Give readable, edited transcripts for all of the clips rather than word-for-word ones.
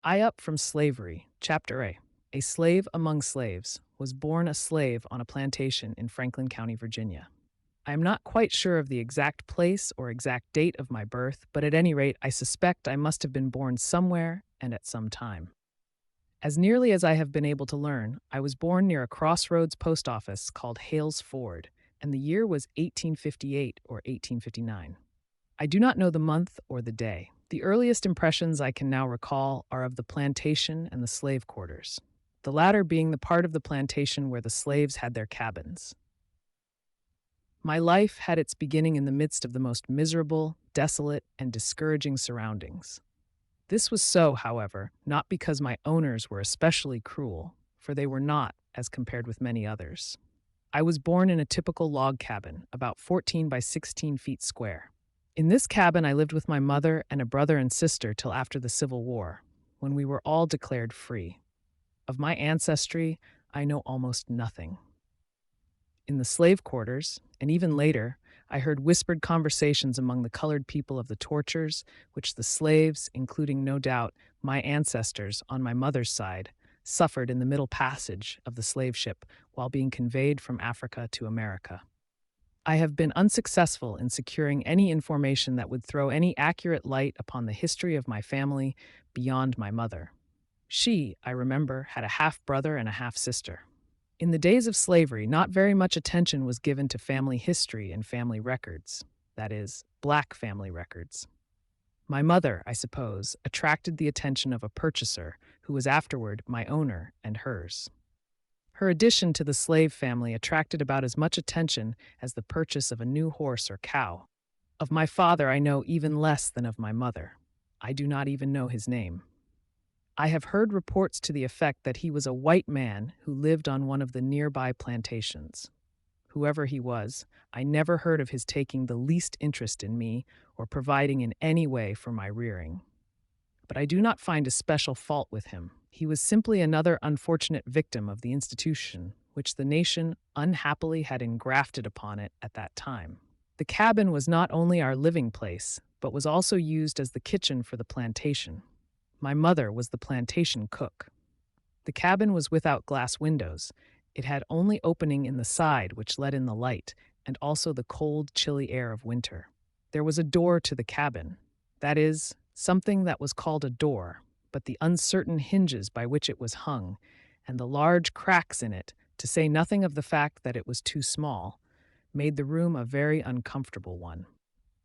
I Up from Slavery, Chapter A. A slave among slaves was born a slave on a plantation in Franklin County, Virginia. I am not quite sure of the exact place or exact date of my birth, but at any rate, I suspect I must have been born somewhere and at some time. As nearly as I have been able to learn, I was born near a crossroads post office called Hales Ford, and the year was 1858 or 1859. I do not know the month or the day. The earliest impressions I can now recall are of the plantation and the slave quarters, the latter being the part of the plantation where the slaves had their cabins. My life had its beginning in the midst of the most miserable, desolate, and discouraging surroundings. This was so, however, not because my owners were especially cruel, for they were not, as compared with many others. I was born in a typical log cabin, about 14 by 16 feet square. In this cabin, I lived with my mother and a brother and sister till after the Civil War, when we were all declared free. Of my ancestry, I know almost nothing. In the slave quarters, and even later, I heard whispered conversations among the colored people of the tortures which the slaves, including no doubt my ancestors on my mother's side, suffered in the middle passage of the slave ship while being conveyed from Africa to America. I have been unsuccessful in securing any information that would throw any accurate light upon the history of my family beyond my mother. She, I remember, had a half brother and a half sister. In the days of slavery, not very much attention was given to family history and family records, that is, black family records. My mother, I suppose, attracted the attention of a purchaser who was afterward my owner and hers. Her addition to the slave family attracted about as much attention as the purchase of a new horse or cow. Of my father, I know even less than of my mother. I do not even know his name. I have heard reports to the effect that he was a white man who lived on one of the nearby plantations. Whoever he was, I never heard of his taking the least interest in me or providing in any way for my rearing. But I do not find a special fault with him. He was simply another unfortunate victim of the institution which the nation unhappily had engrafted upon it at that time. The cabin was not only our living place, but was also used as the kitchen for the plantation. My mother was the plantation cook. The cabin was without glass windows. It had only opening in the side which let in the light, and also the cold, chilly air of winter. There was a door to the cabin, that is, something that was called a door, but the uncertain hinges by which it was hung, and the large cracks in it, to say nothing of the fact that it was too small, made the room a very uncomfortable one.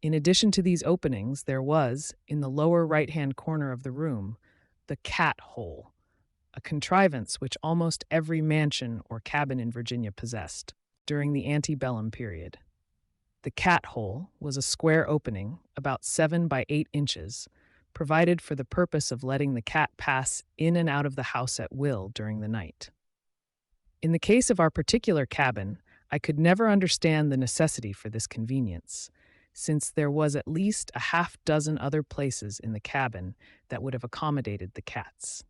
In addition to these openings, there was, in the lower right-hand corner of the room, the cat hole, a contrivance which almost every mansion or cabin in Virginia possessed during the antebellum period. The cat hole was a square opening, about 7 by 8 inches, provided for the purpose of letting the cat pass in and out of the house at will during the night. In the case of our particular cabin, I could never understand the necessity for this convenience, since there was at least a half dozen other places in the cabin that would have accommodated the cats.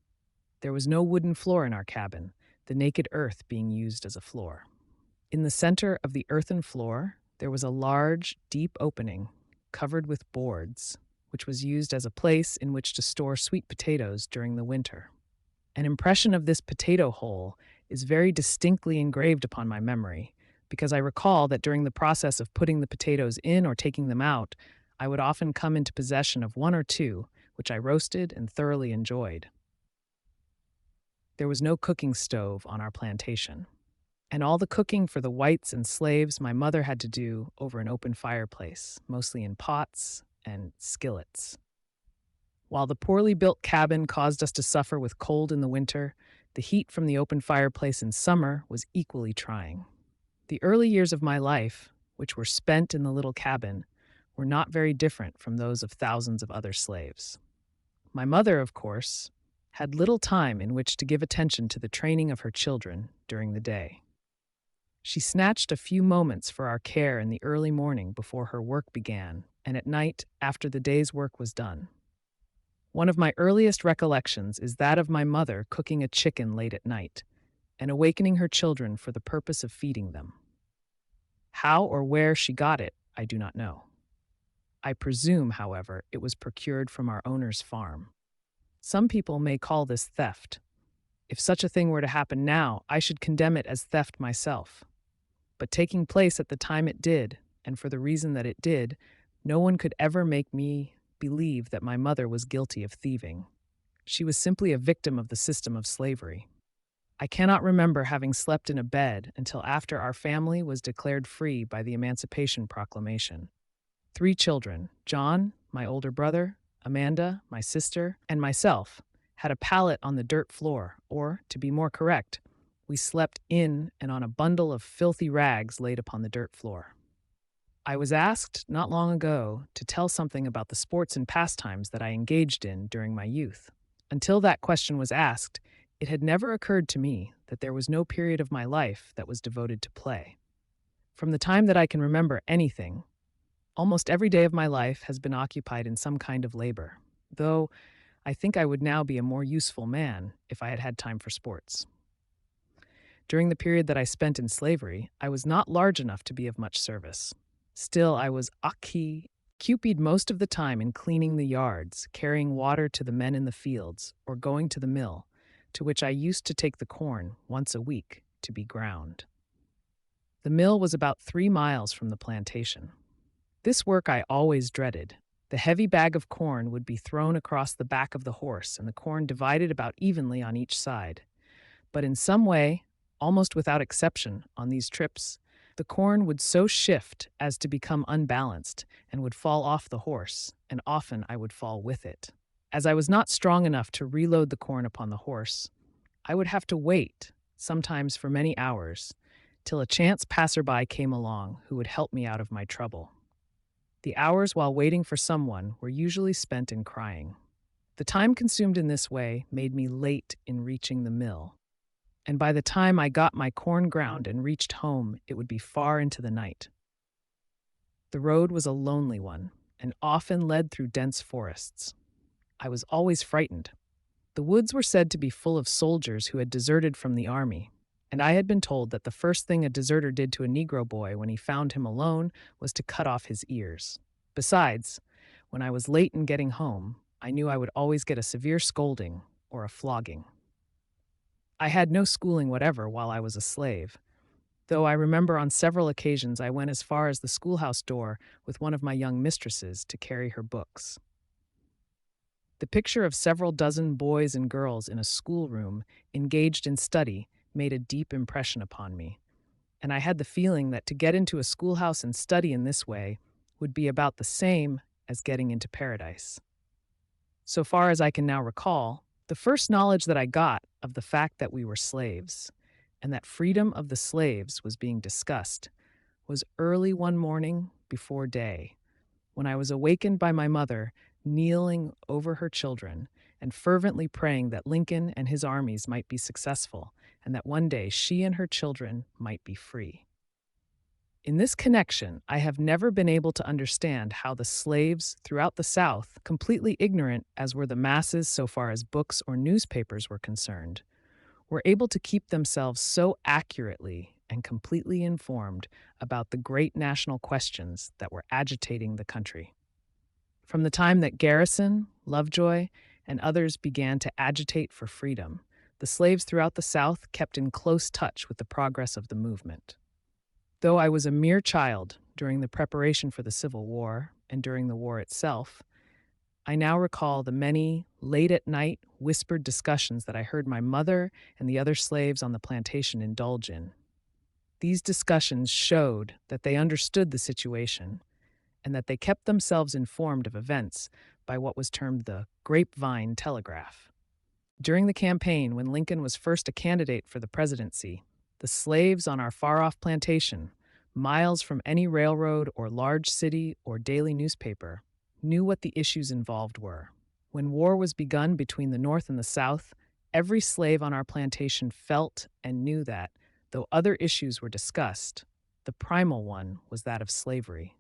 There was no wooden floor in our cabin, the naked earth being used as a floor. In the center of the earthen floor, there was a large, deep opening covered with boards, which was used as a place in which to store sweet potatoes during the winter. An impression of this potato hole is very distinctly engraved upon my memory, because I recall that during the process of putting the potatoes in or taking them out, I would often come into possession of one or two, which I roasted and thoroughly enjoyed. There was no cooking stove on our plantation, and all the cooking for the whites and slaves my mother had to do over an open fireplace, mostly in pots and skillets. While the poorly built cabin caused us to suffer with cold in the winter, the heat from the open fireplace in summer was equally trying. The early years of my life, which were spent in the little cabin, were not very different from those of thousands of other slaves. My mother, of course, had little time in which to give attention to the training of her children during the day. She snatched a few moments for our care in the early morning before her work began, and at night after the day's work was done. One of my earliest recollections is that of my mother cooking a chicken late at night and awakening her children for the purpose of feeding them. How or where she got it, I do not know. I presume, however, it was procured from our owner's farm. Some people may call this theft. If such a thing were to happen now, I should condemn it as theft myself. But taking place at the time it did, and for the reason that it did, no one could ever make me believe that my mother was guilty of thieving. She was simply a victim of the system of slavery. I cannot remember having slept in a bed until after our family was declared free by the Emancipation Proclamation. 3 children, John, my older brother, Amanda, my sister, and myself, had a pallet on the dirt floor, or, to be more correct, we slept in and on a bundle of filthy rags laid upon the dirt floor. I was asked, not long ago, to tell something about the sports and pastimes that I engaged in during my youth. Until that question was asked, it had never occurred to me that there was no period of my life that was devoted to play. From the time that I can remember anything, almost every day of my life has been occupied in some kind of labor, though I think I would now be a more useful man if I had had time for sports. During the period that I spent in slavery, I was not large enough to be of much service. Still, I was occupied most of the time in cleaning the yards, carrying water to the men in the fields, or going to the mill, to which I used to take the corn once a week to be ground. The mill was about 3 miles from the plantation. This work I always dreaded. The heavy bag of corn would be thrown across the back of the horse and the corn divided about evenly on each side. But in some way, almost without exception, on these trips, the corn would so shift as to become unbalanced and would fall off the horse, and often I would fall with it. As I was not strong enough to reload the corn upon the horse, I would have to wait, sometimes for many hours, till a chance passerby came along who would help me out of my trouble. The hours while waiting for someone were usually spent in crying. The time consumed in this way made me late in reaching the mill, and by the time I got my corn ground and reached home, it would be far into the night. The road was a lonely one, and often led through dense forests. I was always frightened. The woods were said to be full of soldiers who had deserted from the army, and I had been told that the first thing a deserter did to a Negro boy when he found him alone was to cut off his ears. Besides, when I was late in getting home, I knew I would always get a severe scolding or a flogging. I had no schooling whatever while I was a slave, though I remember on several occasions I went as far as the schoolhouse door with one of my young mistresses to carry her books. The picture of several dozen boys and girls in a schoolroom engaged in study made a deep impression upon me, and I had the feeling that to get into a schoolhouse and study in this way would be about the same as getting into paradise. So far as I can now recall, the first knowledge that I got of the fact that we were slaves, and that freedom of the slaves was being discussed, was early one morning before day, when I was awakened by my mother kneeling over her children and fervently praying that Lincoln and his armies might be successful, and that one day she and her children might be free. In this connection, I have never been able to understand how the slaves throughout the South, completely ignorant as were the masses so far as books or newspapers were concerned, were able to keep themselves so accurately and completely informed about the great national questions that were agitating the country. From the time that Garrison, Lovejoy, and others began to agitate for freedom, the slaves throughout the South kept in close touch with the progress of the movement. Though I was a mere child during the preparation for the Civil War and during the war itself, I now recall the many late-at-night whispered discussions that I heard my mother and the other slaves on the plantation indulge in. These discussions showed that they understood the situation and that they kept themselves informed of events by what was termed the grapevine telegraph. During the campaign, when Lincoln was first a candidate for the presidency, the slaves on our far-off plantation, miles from any railroad or large city or daily newspaper, knew what the issues involved were. When war was begun between the North and the South, every slave on our plantation felt and knew that, though other issues were discussed, the primal one was that of slavery.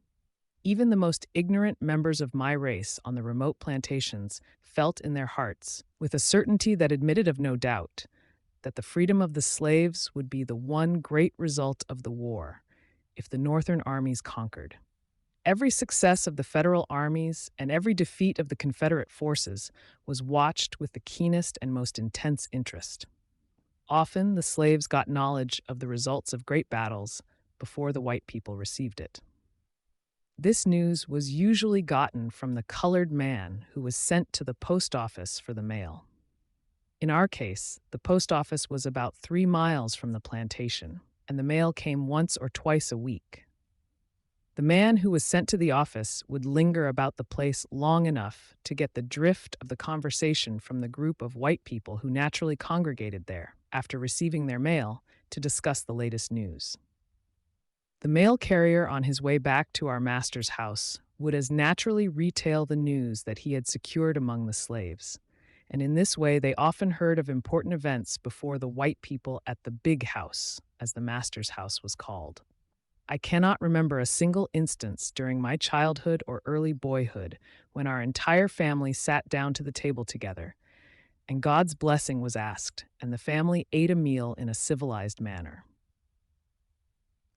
Even the most ignorant members of my race on the remote plantations felt in their hearts, with a certainty that admitted of no doubt, that the freedom of the slaves would be the one great result of the war if the Northern armies conquered. Every success of the Federal armies and every defeat of the Confederate forces was watched with the keenest and most intense interest. Often, the slaves got knowledge of the results of great battles before the white people received it. This news was usually gotten from the colored man who was sent to the post office for the mail. In our case, the post office was about 3 miles from the plantation, and the mail came once or twice a week. The man who was sent to the office would linger about the place long enough to get the drift of the conversation from the group of white people who naturally congregated there after receiving their mail to discuss the latest news. The mail carrier on his way back to our master's house would as naturally retail the news that he had secured among the slaves, and in this way they often heard of important events before the white people at the big house, as the master's house was called. I cannot remember a single instance during my childhood or early boyhood when our entire family sat down to the table together, and God's blessing was asked, and the family ate a meal in a civilized manner.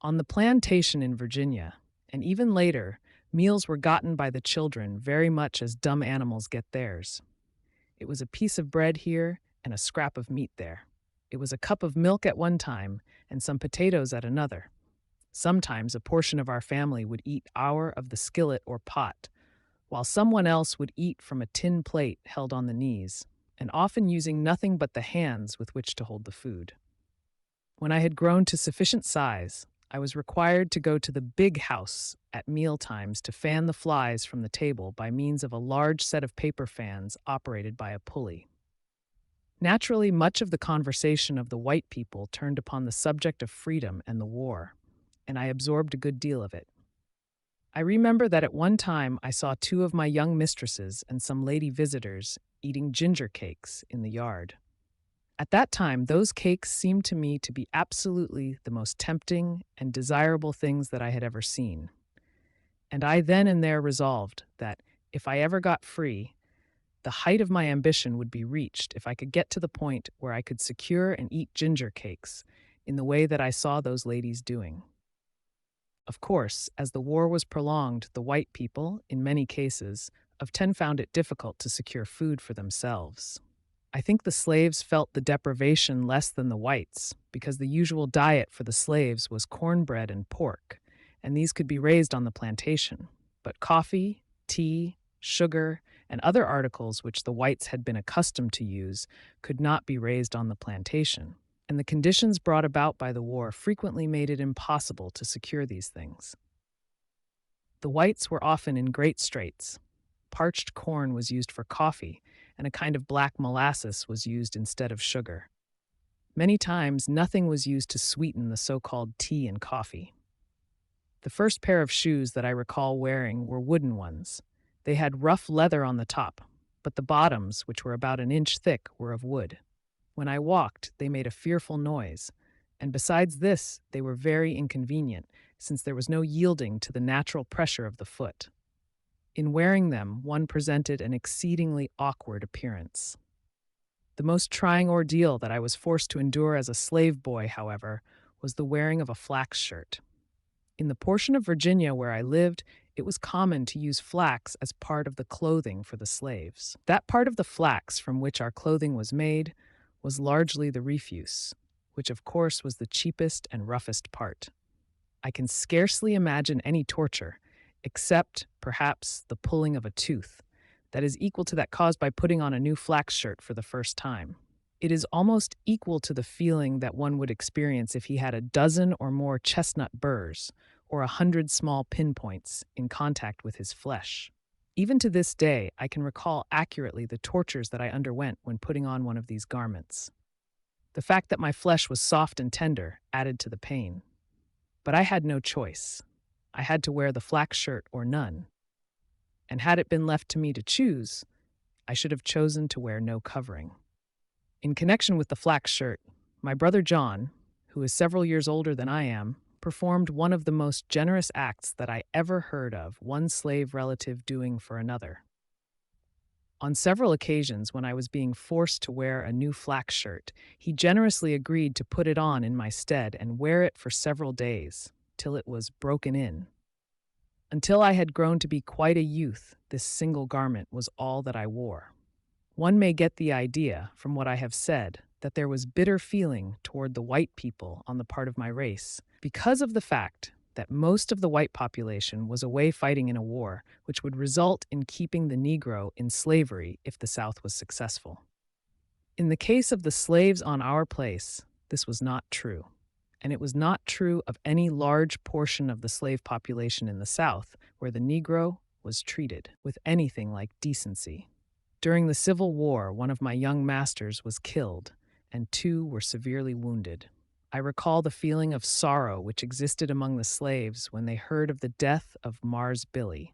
On the plantation in Virginia, and even later, meals were gotten by the children very much as dumb animals get theirs. It was a piece of bread here and a scrap of meat there. It was a cup of milk at one time and some potatoes at another. Sometimes a portion of our family would eat our of the skillet or pot, while someone else would eat from a tin plate held on the knees, and often using nothing but the hands with which to hold the food. When I had grown to sufficient size, I was required to go to the big house at meal times to fan the flies from the table by means of a large set of paper fans operated by a pulley. Naturally, much of the conversation of the white people turned upon the subject of freedom and the war, and I absorbed a good deal of it. I remember that at one time I saw 2 of my young mistresses and some lady visitors eating ginger cakes in the yard. At that time, those cakes seemed to me to be absolutely the most tempting and desirable things that I had ever seen. And I then and there resolved that, if I ever got free, the height of my ambition would be reached if I could get to the point where I could secure and eat ginger cakes in the way that I saw those ladies doing. Of course, as the war was prolonged, the white people, in many cases, often found it difficult to secure food for themselves. I think the slaves felt the deprivation less than the whites, because the usual diet for the slaves was cornbread and pork, and these could be raised on the plantation. But coffee, tea, sugar, and other articles which the whites had been accustomed to use could not be raised on the plantation, and the conditions brought about by the war frequently made it impossible to secure these things. The whites were often in great straits. Parched corn was used for coffee, and a kind of black molasses was used instead of sugar. Many times, nothing was used to sweeten the so-called tea and coffee. The first pair of shoes that I recall wearing were wooden ones. They had rough leather on the top, but the bottoms, which were about an inch thick, were of wood. When I walked, they made a fearful noise, and besides this, they were very inconvenient, since there was no yielding to the natural pressure of the foot. In wearing them, one presented an exceedingly awkward appearance. The most trying ordeal that I was forced to endure as a slave boy, however, was the wearing of a flax shirt. In the portion of Virginia where I lived, it was common to use flax as part of the clothing for the slaves. That part of the flax from which our clothing was made was largely the refuse, which of course was the cheapest and roughest part. I can scarcely imagine any torture, except, perhaps, the pulling of a tooth, that is equal to that caused by putting on a new flax shirt for the first time. It is almost equal to the feeling that one would experience if he had a dozen or more chestnut burrs, or 100 small pinpoints, in contact with his flesh. Even to this day, I can recall accurately the tortures that I underwent when putting on one of these garments. The fact that my flesh was soft and tender added to the pain. But I had no choice. I had to wear the flax shirt or none. And had it been left to me to choose, I should have chosen to wear no covering. In connection with the flax shirt, my brother John, who is several years older than I am, performed one of the most generous acts that I ever heard of one slave relative doing for another. On several occasions when I was being forced to wear a new flax shirt, he generously agreed to put it on in my stead and wear it for several days, till it was broken in. Until I had grown to be quite a youth, this single garment was all that I wore. One may get the idea, from what I have said, that there was bitter feeling toward the white people on the part of my race, because of the fact that most of the white population was away fighting in a war which would result in keeping the Negro in slavery if the South was successful. In the case of the slaves on our place, this was not true. And it was not true of any large portion of the slave population in the South, where the Negro was treated with anything like decency. During the Civil War, one of my young masters was killed, and 2 were severely wounded. I recall the feeling of sorrow which existed among the slaves when they heard of the death of Mars Billy.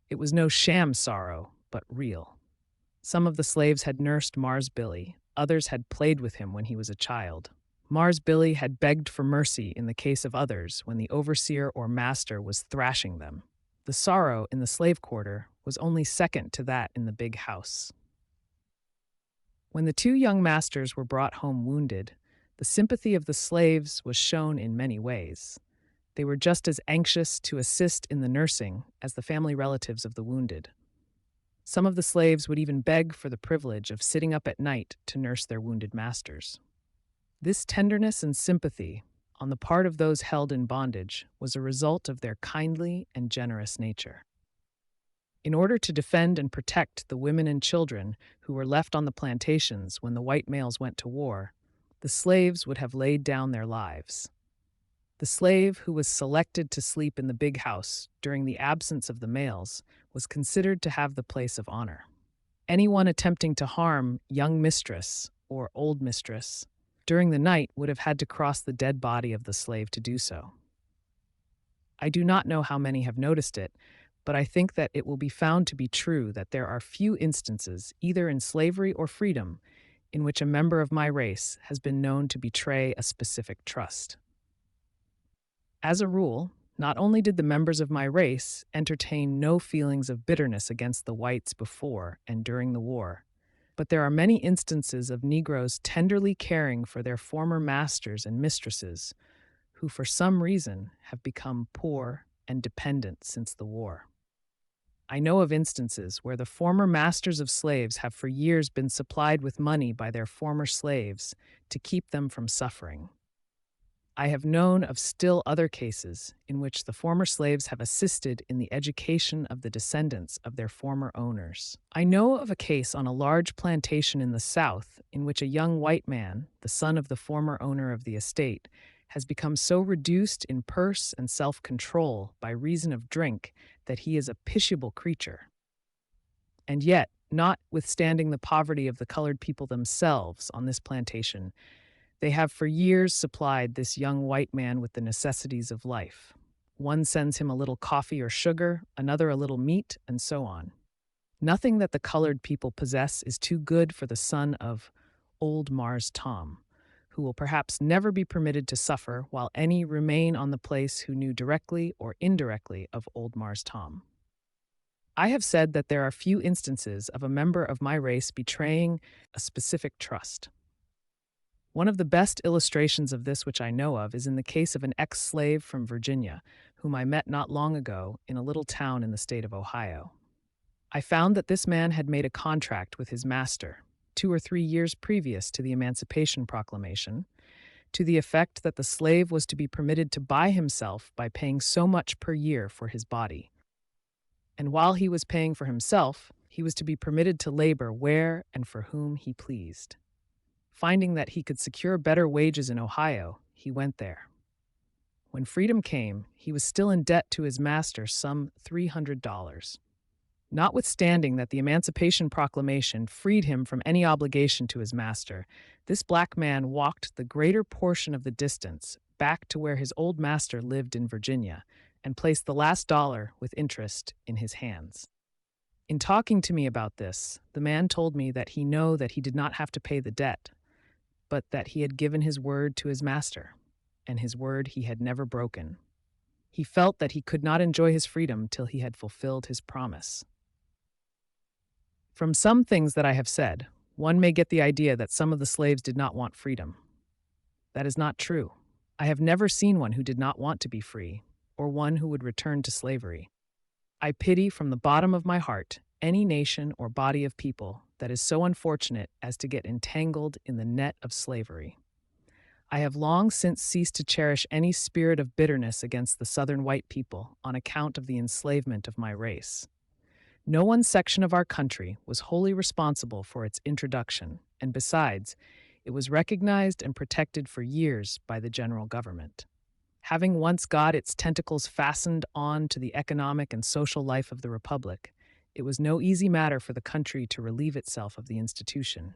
It was no sham sorrow, but real. Some of the slaves had nursed Mars Billy, others had played with him when he was a child. Mars Billy had begged for mercy in the case of others when the overseer or master was thrashing them. The sorrow in the slave quarter was only second to that in the big house. When the 2 young masters were brought home wounded, the sympathy of the slaves was shown in many ways. They were just as anxious to assist in the nursing as the family relatives of the wounded. Some of the slaves would even beg for the privilege of sitting up at night to nurse their wounded masters. This tenderness and sympathy on the part of those held in bondage was a result of their kindly and generous nature. In order to defend and protect the women and children who were left on the plantations when the white males went to war, the slaves would have laid down their lives. The slave who was selected to sleep in the big house during the absence of the males was considered to have the place of honor. Anyone attempting to harm young mistress or old mistress during the night would have had to cross the dead body of the slave to do so. I do not know how many have noticed it, but I think that it will be found to be true that there are few instances, either in slavery or freedom, in which a member of my race has been known to betray a specific trust. As a rule, not only did the members of my race entertain no feelings of bitterness against the whites before and during the war, but there are many instances of Negroes tenderly caring for their former masters and mistresses, who for some reason have become poor and dependent since the war. I know of instances where the former masters of slaves have for years been supplied with money by their former slaves to keep them from suffering. I have known of still other cases in which the former slaves have assisted in the education of the descendants of their former owners. I know of a case on a large plantation in the South in which a young white man, the son of the former owner of the estate, has become so reduced in purse and self-control by reason of drink that he is a pitiable creature. And yet, notwithstanding the poverty of the colored people themselves on this plantation, they have for years supplied this young white man with the necessities of life. One sends him a little coffee or sugar, another a little meat, and so on. Nothing that the colored people possess is too good for the son of Old Mars Tom, who will perhaps never be permitted to suffer while any remain on the place who knew directly or indirectly of Old Mars Tom. I have said that there are few instances of a member of my race betraying a specific trust. One of the best illustrations of this which I know of is in the case of an ex-slave from Virginia, whom I met not long ago in a little town in the state of Ohio. I found that this man had made a contract with his master, 2 or 3 years previous to the Emancipation Proclamation, to the effect that the slave was to be permitted to buy himself by paying so much per year for his body. And while he was paying for himself, he was to be permitted to labor where and for whom he pleased. Finding that he could secure better wages in Ohio, he went there. When freedom came, he was still in debt to his master some $300. Notwithstanding that the Emancipation Proclamation freed him from any obligation to his master, this black man walked the greater portion of the distance back to where his old master lived in Virginia and placed the last dollar with interest in his hands. In talking to me about this, the man told me that he knew that he did not have to pay the debt, but that he had given his word to his master, and his word he had never broken. He felt that he could not enjoy his freedom till he had fulfilled his promise. From some things that I have said, one may get the idea that some of the slaves did not want freedom. That is not true. I have never seen one who did not want to be free, or one who would return to slavery. I pity from the bottom of my heart any nation or body of people that is so unfortunate as to get entangled in the net of slavery. I have long since ceased to cherish any spirit of bitterness against the Southern white people on account of the enslavement of my race. No one section of our country was wholly responsible for its introduction, and besides, it was recognized and protected for years by the general government. Having once got its tentacles fastened on to the economic and social life of the Republic, it was no easy matter for the country to relieve itself of the institution.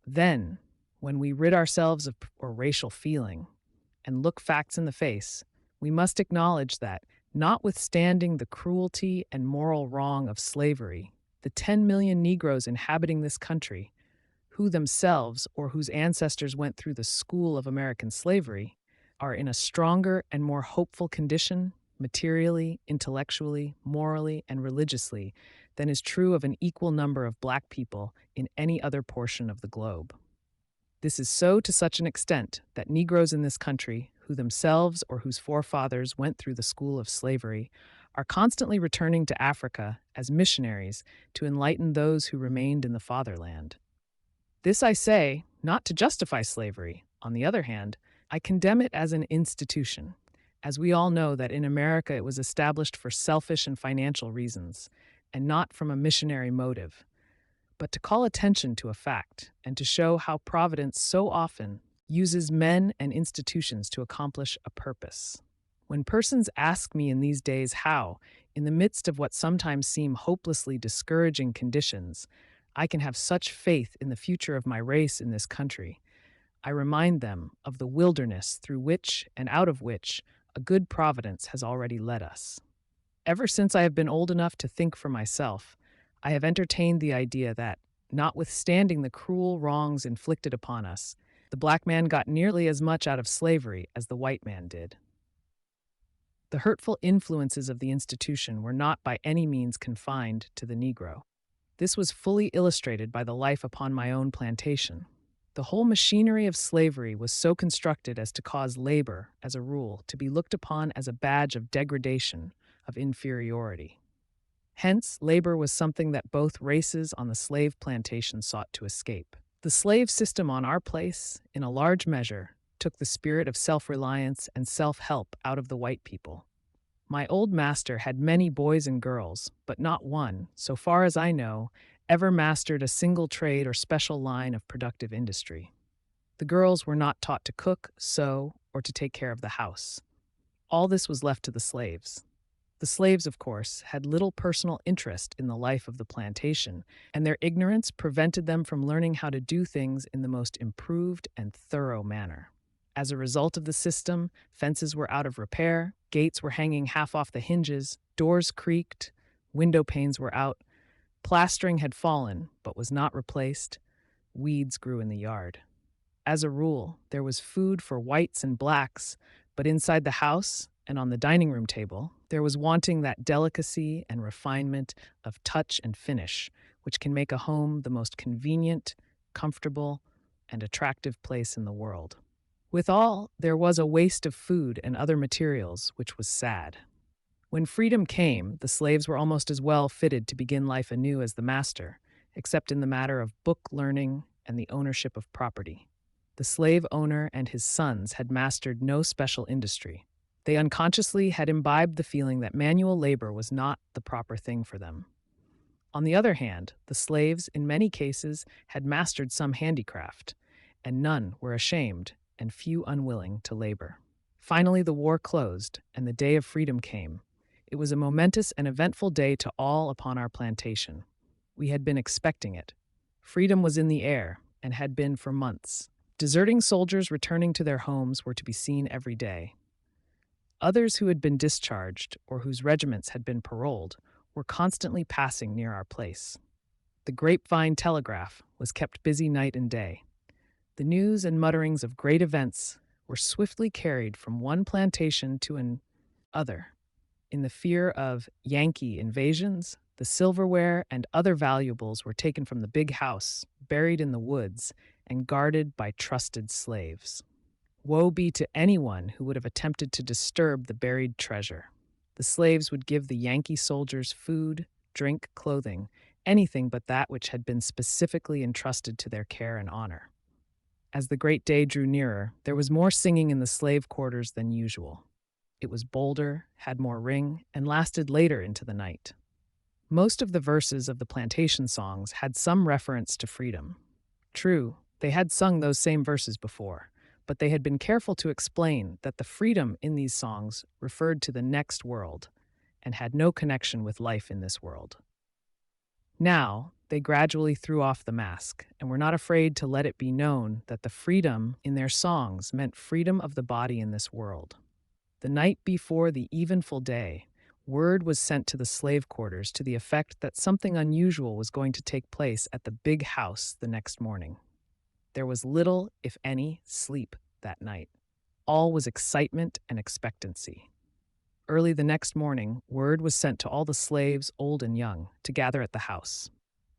Then, when we rid ourselves of racial feeling and look facts in the face, we must acknowledge that, notwithstanding the cruelty and moral wrong of slavery, the 10 million Negroes inhabiting this country, who themselves or whose ancestors went through the school of American slavery, are in a stronger and more hopeful condition, materially, intellectually, morally, and religiously, than is true of an equal number of black people in any other portion of the globe. This is so to such an extent that Negroes in this country, who themselves or whose forefathers went through the school of slavery, are constantly returning to Africa as missionaries to enlighten those who remained in the fatherland. This I say, not to justify slavery. On the other hand, I condemn it as an institution, as we all know that in America it was established for selfish and financial reasons, and not from a missionary motive, but to call attention to a fact and to show how Providence so often uses men and institutions to accomplish a purpose. When persons ask me in these days how, in the midst of what sometimes seem hopelessly discouraging conditions, I can have such faith in the future of my race in this country, I remind them of the wilderness through which and out of which a good providence has already led us. Ever since I have been old enough to think for myself, I have entertained the idea that, notwithstanding the cruel wrongs inflicted upon us, the black man got nearly as much out of slavery as the white man did. The hurtful influences of the institution were not by any means confined to the Negro. This was fully illustrated by the life upon my own plantation. The whole machinery of slavery was so constructed as to cause labor, as a rule, to be looked upon as a badge of degradation, of inferiority. Hence, labor was something that both races on the slave plantation sought to escape. The slave system on our place, in a large measure, took the spirit of self-reliance and self-help out of the white people. My old master had many boys and girls, but not one, so far as I know, ever mastered a single trade or special line of productive industry. The girls were not taught to cook, sew, or to take care of the house. All this was left to the slaves. The slaves, of course, had little personal interest in the life of the plantation, and their ignorance prevented them from learning how to do things in the most improved and thorough manner. As a result of the system, fences were out of repair, gates were hanging half off the hinges, doors creaked, window panes were out, plastering had fallen but was not replaced, weeds grew in the yard. As a rule, there was food for whites and blacks, but inside the house and on the dining room table, there was wanting that delicacy and refinement of touch and finish which can make a home the most convenient, comfortable, and attractive place in the world. Withal, there was a waste of food and other materials which was sad. When freedom came, the slaves were almost as well fitted to begin life anew as the master, except in the matter of book learning and the ownership of property. The slave owner and his sons had mastered no special industry. They unconsciously had imbibed the feeling that manual labor was not the proper thing for them. On the other hand, the slaves, in many cases, had mastered some handicraft, and none were ashamed and few unwilling to labor. Finally, the war closed, and the day of freedom came. It was a momentous and eventful day to all upon our plantation. We had been expecting it. Freedom was in the air, and had been for months. Deserting soldiers returning to their homes were to be seen every day. Others who had been discharged, or whose regiments had been paroled, were constantly passing near our place. The grapevine telegraph was kept busy night and day. The news and mutterings of great events were swiftly carried from one plantation to another. In the fear of Yankee invasions, the silverware and other valuables were taken from the big house, buried in the woods, and guarded by trusted slaves. Woe be to anyone who would have attempted to disturb the buried treasure. The slaves would give the Yankee soldiers food, drink, clothing, anything but that which had been specifically entrusted to their care and honor. As the great day drew nearer, there was more singing in the slave quarters than usual. It was bolder, had more ring, and lasted later into the night. Most of the verses of the plantation songs had some reference to freedom. True, they had sung those same verses before, but they had been careful to explain that the freedom in these songs referred to the next world and had no connection with life in this world. Now, they gradually threw off the mask and were not afraid to let it be known that the freedom in their songs meant freedom of the body in this world. The night before the eventful day, word was sent to the slave quarters to the effect that something unusual was going to take place at the big house the next morning. There was little, if any, sleep that night. All was excitement and expectancy. Early the next morning, word was sent to all the slaves, old and young, to gather at the house.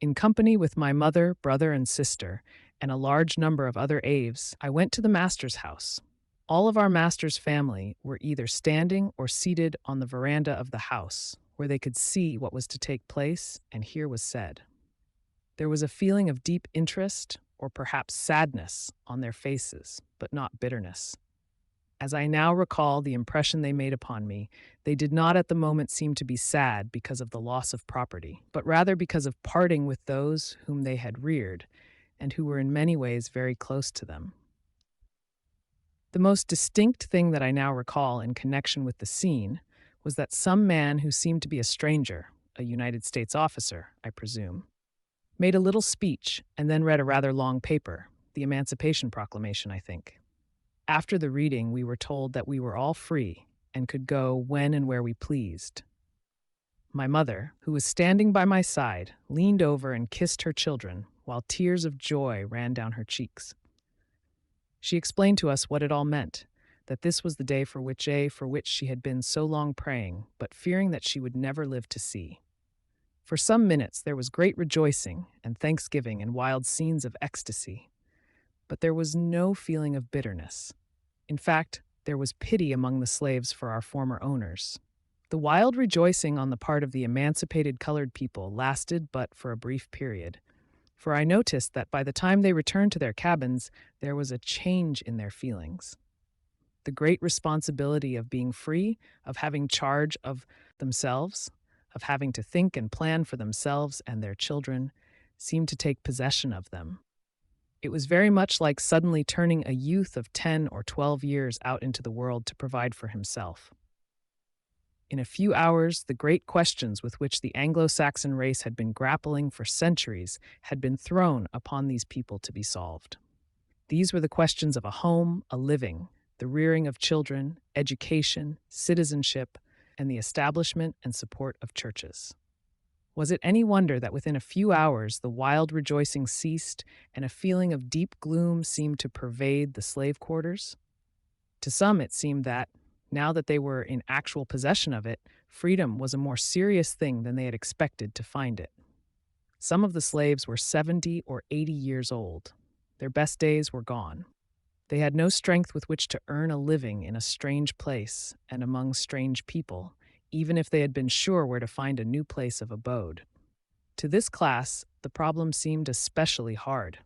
In company with my mother, brother, and sister, and a large number of other Aves, I went to the master's house. All of our master's family were either standing or seated on the veranda of the house, where they could see what was to take place and hear was said. There was a feeling of deep interest, or perhaps sadness, on their faces, but not bitterness. As I now recall the impression they made upon me, they did not at the moment seem to be sad because of the loss of property, but rather because of parting with those whom they had reared, and who were in many ways very close to them. The most distinct thing that I now recall in connection with the scene was that some man who seemed to be a stranger, a United States officer, I presume, made a little speech and then read a rather long paper, the Emancipation Proclamation, I think. After the reading, we were told that we were all free and could go when and where we pleased. My mother, who was standing by my side, leaned over and kissed her children while tears of joy ran down her cheeks. She explained to us what it all meant, that this was the day for which she had been so long praying, but fearing that she would never live to see. For some minutes there was great rejoicing and thanksgiving and wild scenes of ecstasy, but there was no feeling of bitterness. In fact, there was pity among the slaves for our former owners. The wild rejoicing on the part of the emancipated colored people lasted but for a brief period, for I noticed that by the time they returned to their cabins, there was a change in their feelings. The great responsibility of being free, of having charge of themselves, of having to think and plan for themselves and their children, seemed to take possession of them. It was very much like suddenly turning a youth of 10 or 12 years out into the world to provide for himself. In a few hours, the great questions with which the Anglo-Saxon race had been grappling for centuries had been thrown upon these people to be solved. These were the questions of a home, a living, the rearing of children, education, citizenship, and the establishment and support of churches. Was it any wonder that within a few hours the wild rejoicing ceased and a feeling of deep gloom seemed to pervade the slave quarters? To some it seemed that, now that they were in actual possession of it, freedom was a more serious thing than they had expected to find it. Some of the slaves were 70 or 80 years old. Their best days were gone. They had no strength with which to earn a living in a strange place and among strange people, even if they had been sure where to find a new place of abode. To this class, the problem seemed especially hard.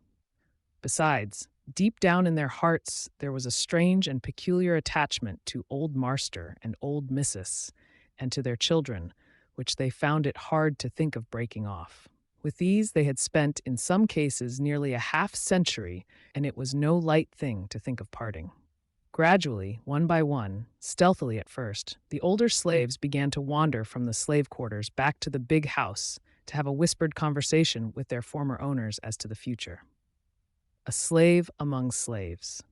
Besides, deep down in their hearts, there was a strange and peculiar attachment to Old Marster and Old Missus, and to their children, which they found it hard to think of breaking off. With these they had spent, in some cases, nearly a half-century, and it was no light thing to think of parting. Gradually, one by one, stealthily at first, the older slaves began to wander from the slave quarters back to the big house to have a whispered conversation with their former owners as to the future. A slave among slaves.